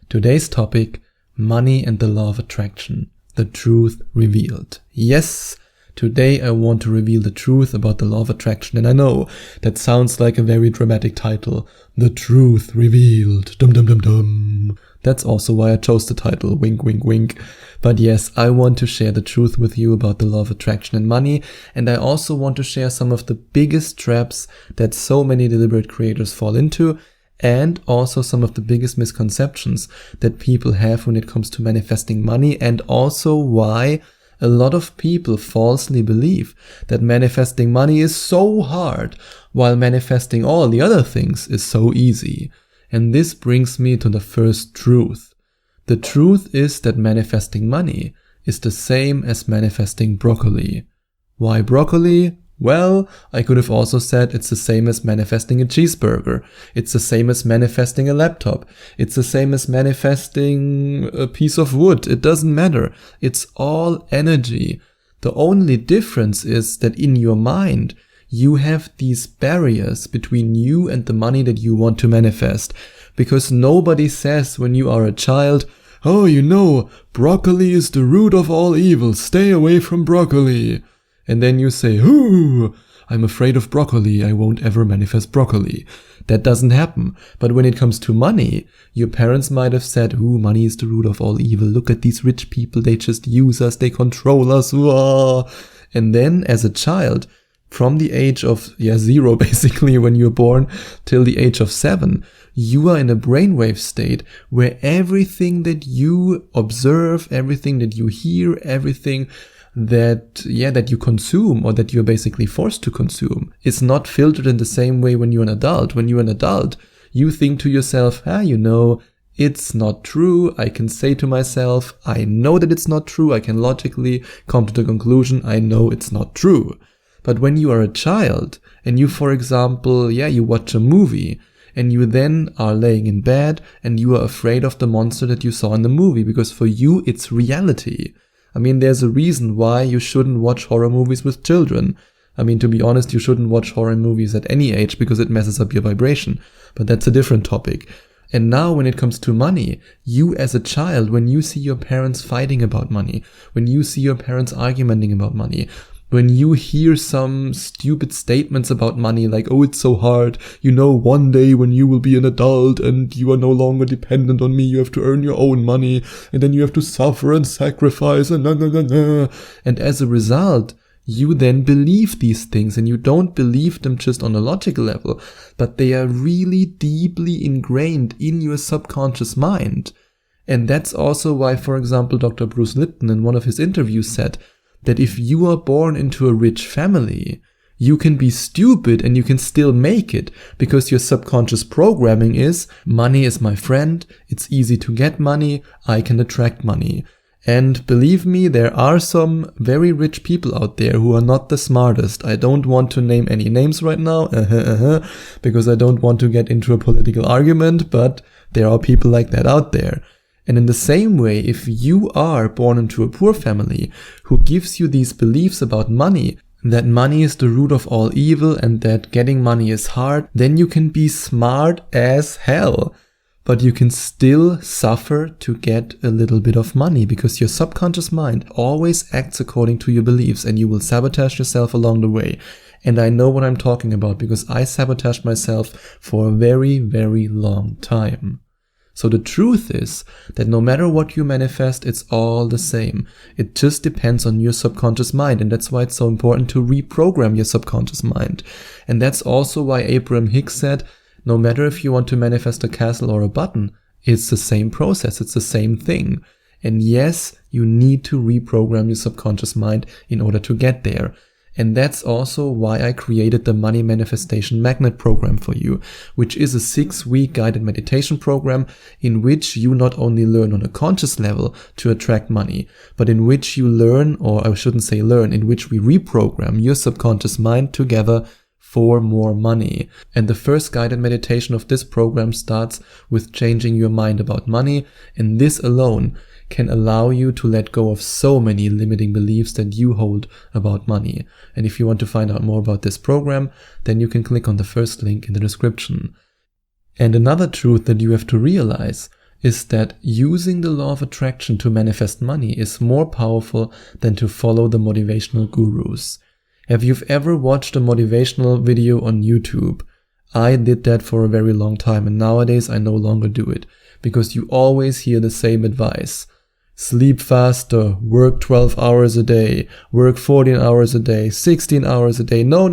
Today's topic, money and the law of attraction, the truth revealed. Yes, today I want to reveal the truth about the law of attraction, and I know that sounds like a very dramatic title, The Truth Revealed, dum dum dum dum. That's also why I chose the title, wink wink wink. But yes, I want to share the truth with you about the law of attraction and money, and I also want to share some of the biggest traps that so many deliberate creators fall into, and also some of the biggest misconceptions that people have when it comes to manifesting money, and also why a lot of people falsely believe that manifesting money is so hard, while manifesting all the other things is so easy. And this brings me to the first truth. The truth is that manifesting money is the same as manifesting broccoli. Why broccoli? Well, I could have also said it's the same as manifesting a cheeseburger. It's the same as manifesting a laptop. It's the same as manifesting a piece of wood. It doesn't matter. It's all energy. The only difference is that in your mind, you have these barriers between you and the money that you want to manifest. Because nobody says when you are a child, oh, broccoli is the root of all evil. Stay away from broccoli. And then you say, ooh, I'm afraid of broccoli, I won't ever manifest broccoli. That doesn't happen. But when it comes to money, your parents might have said, ooh, money is the root of all evil. Look at these rich people, they just use us, they control us. Wah. And then as a child, from the age of 0 basically when you're born till the age of 7, you are in a brainwave state where everything that you observe, everything that you hear, everything that you consume or that you're basically forced to consume is not filtered in the same way when you're an adult. When you're an adult, you think to yourself, it's not true. I can say to myself, I know that it's not true. I can logically come to the conclusion, I know it's not true. But when you are a child and you, for example, you watch a movie and you then are laying in bed and you are afraid of the monster that you saw in the movie because for you it's reality. I mean, there's a reason why you shouldn't watch horror movies with children. I mean, to be honest, you shouldn't watch horror movies at any age because it messes up your vibration. But that's a different topic. And now when it comes to money, you as a child, when you see your parents fighting about money, when you see your parents arguing about money, when you hear some stupid statements about money like, oh, it's so hard, one day when you will be an adult and you are no longer dependent on me, you have to earn your own money and then you have to suffer and sacrifice and And as a result, you then believe these things and you don't believe them just on a logical level, but they are really deeply ingrained in your subconscious mind. And that's also why, for example, Dr. Bruce Lipton in one of his interviews said that if you are born into a rich family, you can be stupid and you can still make it because your subconscious programming is, money is my friend, it's easy to get money, I can attract money. And believe me, there are some very rich people out there who are not the smartest. I don't want to name any names right now, because I don't want to get into a political argument, but there are people like that out there. And in the same way, if you are born into a poor family who gives you these beliefs about money, that money is the root of all evil and that getting money is hard, then you can be smart as hell. But you can still suffer to get a little bit of money because your subconscious mind always acts according to your beliefs and you will sabotage yourself along the way. And I know what I'm talking about because I sabotaged myself for a very, very long time. So the truth is that no matter what you manifest, it's all the same. It just depends on your subconscious mind, and that's why it's so important to reprogram your subconscious mind. And that's also why Abraham Hicks said, no matter if you want to manifest a castle or a button, it's the same process, it's the same thing. And yes, you need to reprogram your subconscious mind in order to get there. And that's also why I created the Money Manifestation Magnet program for you, which is a 6-week guided meditation program in which you not only learn on a conscious level to attract money, but in which you learn, or I shouldn't say learn, in which we reprogram your subconscious mind together for more money. And the first guided meditation of this program starts with changing your mind about money, and this alone can allow you to let go of so many limiting beliefs that you hold about money. And if you want to find out more about this program, then you can click on the first link in the description. And another truth that you have to realize is that using the law of attraction to manifest money is more powerful than to follow the motivational gurus. Have you ever watched a motivational video on YouTube? I did that for a very long time, and nowadays I no longer do it, because you always hear the same advice. Sleep faster, work 12 hours a day, work 14 hours a day, 16 hours a day. No,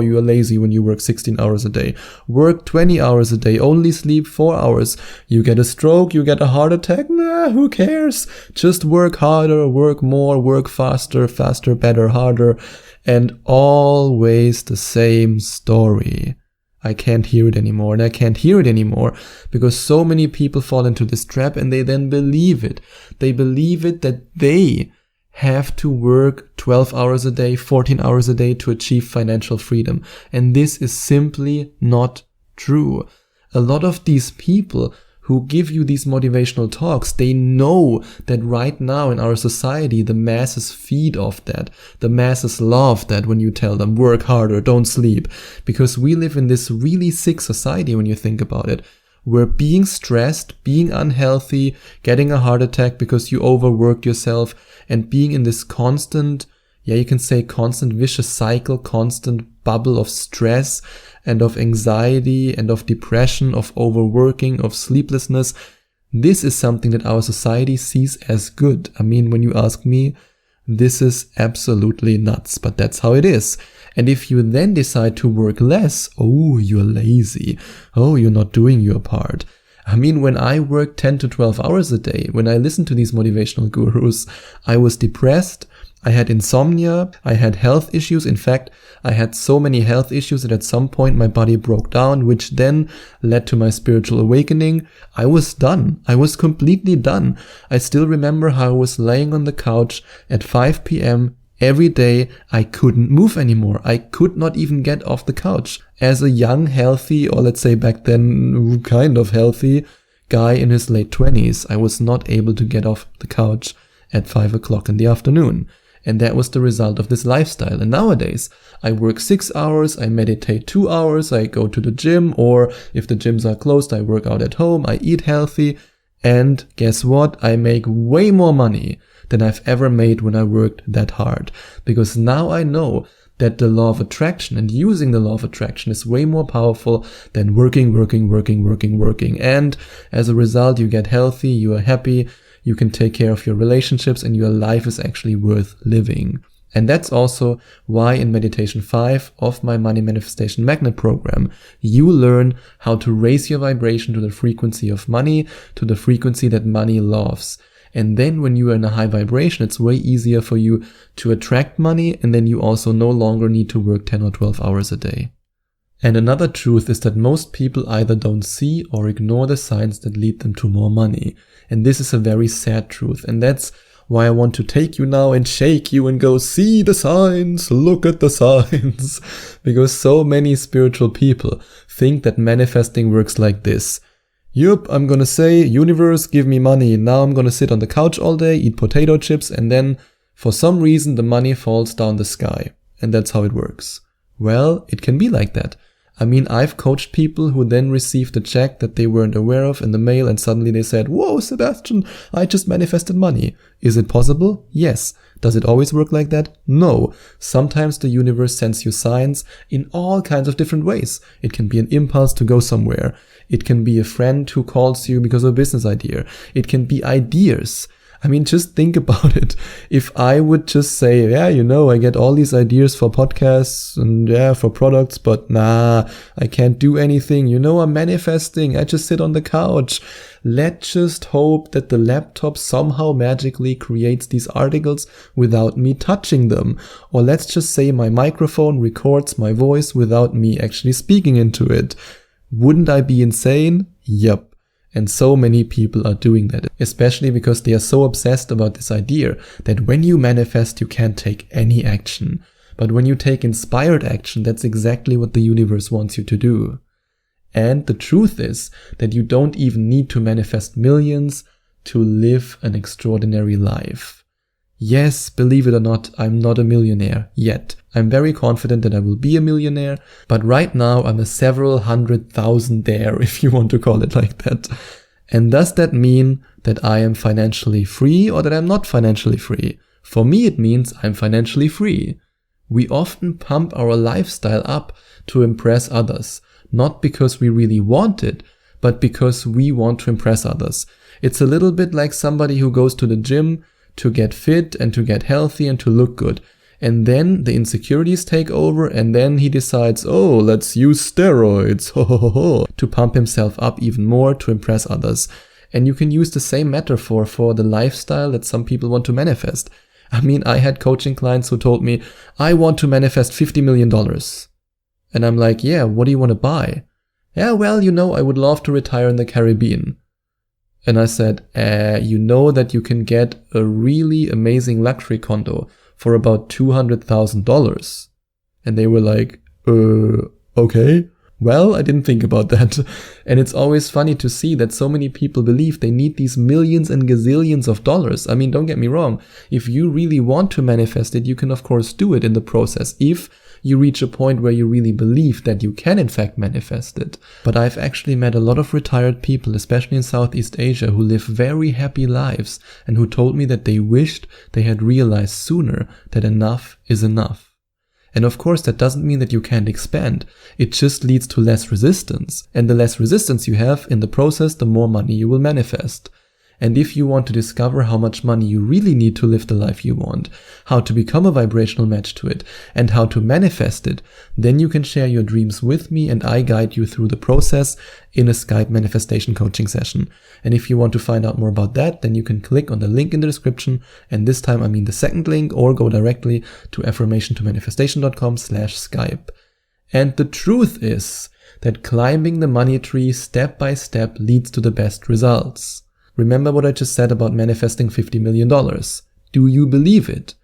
you are lazy when you work 16 hours a day. Work 20 hours a day, only sleep 4 hours. You get a stroke, you get a heart attack, nah, who cares? Just work harder, work more, work faster, better, harder, and always the same story. I can't hear it anymore, and I can't hear it anymore because so many people fall into this trap and they then believe it. They believe it that they have to work 12 hours a day, 14 hours a day to achieve financial freedom. And this is simply not true. A lot of these people who give you these motivational talks, they know that right now in our society, the masses feed off that. The masses love that when you tell them, work harder, don't sleep. Because we live in this really sick society when you think about it. Where being stressed, being unhealthy, getting a heart attack because you overworked yourself, and being in this constant, you can say constant vicious cycle, constant bubble of stress and of anxiety and of depression, of overworking, of sleeplessness. This is something that our society sees as good. I mean, when you ask me, this is absolutely nuts, but that's how it is. And if you then decide to work less, oh, you're lazy. Oh, you're not doing your part. I mean, when I worked 10 to 12 hours a day, when I listened to these motivational gurus, I was depressed. I had insomnia, I had health issues. In fact, I had so many health issues that at some point my body broke down, which then led to my spiritual awakening. I was done. I was completely done. I still remember how I was laying on the couch at 5 p.m. every day. I couldn't move anymore. I could not even get off the couch. As a young, healthy, or let's say back then, kind of healthy guy in his late 20s, I was not able to get off the couch at 5 o'clock in the afternoon. And that was the result of this lifestyle. And nowadays, I work 6 hours, I meditate 2 hours, I go to the gym, or if the gyms are closed, I work out at home, I eat healthy. And guess what? I make way more money than I've ever made when I worked that hard. Because now I know that the law of attraction and using the law of attraction is way more powerful than working. And as a result, you get healthy, you are happy, you can take care of your relationships, and your life is actually worth living. And that's also why in Meditation 5 of my Money Manifestation Magnet program, you learn how to raise your vibration to the frequency of money, to the frequency that money loves. And then when you are in a high vibration, it's way easier for you to attract money, and then you also no longer need to work 10 or 12 hours a day. And another truth is that most people either don't see or ignore the signs that lead them to more money. And this is a very sad truth. And that's why I want to take you now and shake you and go, see the signs, look at the signs. Because so many spiritual people think that manifesting works like this. Yup, I'm gonna say, universe, give me money. Now I'm gonna sit on the couch all day, eat potato chips, and then for some reason the money falls down the sky. And that's how it works. Well, it can be like that. I mean, I've coached people who then received a check that they weren't aware of in the mail, and suddenly they said, whoa, Sebastian, I just manifested money. Is it possible? Yes. Does it always work like that? No. Sometimes the universe sends you signs in all kinds of different ways. It can be an impulse to go somewhere. It can be a friend who calls you because of a business idea. It can be ideas. I mean, just think about it. If I would just say, yeah, I get all these ideas for podcasts and for products, but nah, I can't do anything. I'm manifesting. I just sit on the couch. Let's just hope that the laptop somehow magically creates these articles without me touching them. Or let's just say my microphone records my voice without me actually speaking into it. Wouldn't I be insane? Yep. And so many people are doing that, especially because they are so obsessed about this idea that when you manifest, you can't take any action. But when you take inspired action, that's exactly what the universe wants you to do. And the truth is that you don't even need to manifest millions to live an extraordinary life. Yes, believe it or not, I'm not a millionaire yet. I'm very confident that I will be a millionaire, but right now I'm a several 100,000-aire, if you want to call it like that. And does that mean that I am financially free or that I'm not financially free? For me, it means I'm financially free. We often pump our lifestyle up to impress others, not because we really want it, but because we want to impress others. It's a little bit like somebody who goes to the gym to get fit and to get healthy and to look good. And then the insecurities take over, and then he decides, oh, let's use steroids, to pump himself up even more to impress others. And you can use the same metaphor for the lifestyle that some people want to manifest. I mean, I had coaching clients who told me, I want to manifest $50 million. And I'm like, yeah, what do you want to buy? Yeah, well, I would love to retire in the Caribbean. And I said, you know that you can get a really amazing luxury condo for about $200,000. And they were like, okay. Well, I didn't think about that. And it's always funny to see that so many people believe they need these millions and gazillions of dollars. I mean, don't get me wrong. If you really want to manifest it, you can of course do it in the process. If you reach a point where you really believe that you can in fact manifest it. But I've actually met a lot of retired people, especially in Southeast Asia, who live very happy lives and who told me that they wished they had realized sooner that enough is enough. And of course, that doesn't mean that you can't expand. It just leads to less resistance. And the less resistance you have in the process, the more money you will manifest. And if you want to discover how much money you really need to live the life you want, how to become a vibrational match to it, and how to manifest it, then you can share your dreams with me and I guide you through the process in a Skype manifestation coaching session. And if you want to find out more about that, then you can click on the link in the description, and this time I mean the second link, or go directly to affirmationtomanifestation.com/Skype. And the truth is that climbing the money tree step by step leads to the best results. Remember what I just said about manifesting $50 million. Do you believe it?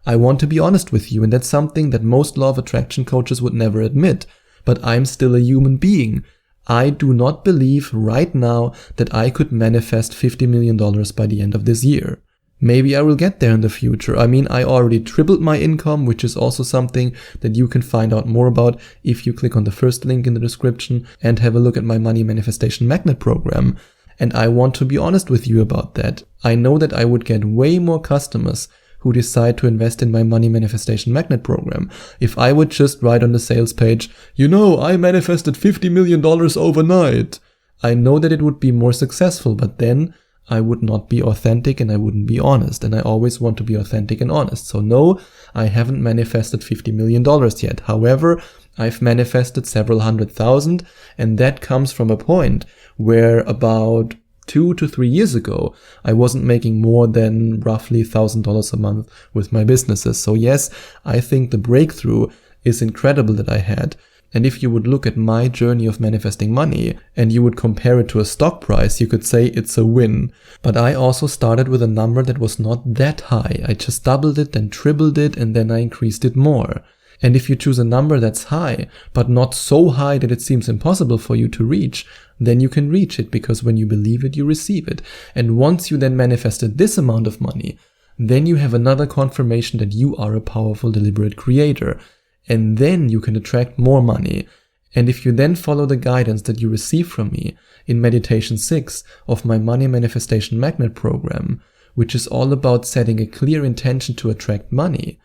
I want to be honest with you, and that's something that most law of attraction coaches would never admit. But I'm still a human being. I do not believe right now that I could manifest $50 million by the end of this year. Maybe I will get there in the future. I mean, I already tripled my income, which is also something that you can find out more about if you click on the first link in the description and have a look at my Money Manifestation Magnet program. And I want to be honest with you about that. I know that I would get way more customers who decide to invest in my Money Manifestation Magnet program if I would just write on the sales page, I manifested $50 million overnight. I know that it would be more successful, but then I would not be authentic and I wouldn't be honest. And I always want to be authentic and honest. So no, I haven't manifested $50 million yet. However, I've manifested several $100,000, and that comes from a point where about 2 to 3 years ago, I wasn't making more than roughly $1,000 a month with my businesses. So yes, I think the breakthrough is incredible that I had. And if you would look at my journey of manifesting money and you would compare it to a stock price, you could say it's a win. But I also started with a number that was not that high. I just doubled it, then tripled it, and then I increased it more. And if you choose a number that's high, but not so high that it seems impossible for you to reach, then you can reach it, because when you believe it, you receive it. And once you then manifested this amount of money, then you have another confirmation that you are a powerful, deliberate creator. And then you can attract more money. And if you then follow the guidance that you receive from me in Meditation 6 of my Money Manifestation Magnet program, which is all about setting a clear intention to attract money,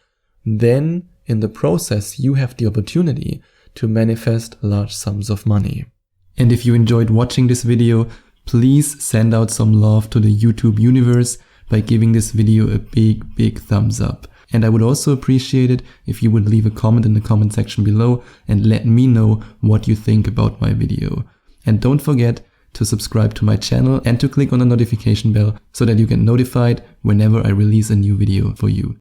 then in the process you have the opportunity to manifest large sums of money. And if you enjoyed watching this video, please send out some love to the YouTube universe by giving this video a big thumbs up. And I would also appreciate it if you would leave a comment in the comment section below and let me know what you think about my video. And don't forget to subscribe to my channel and to click on the notification bell so that you get notified whenever I release a new video for you.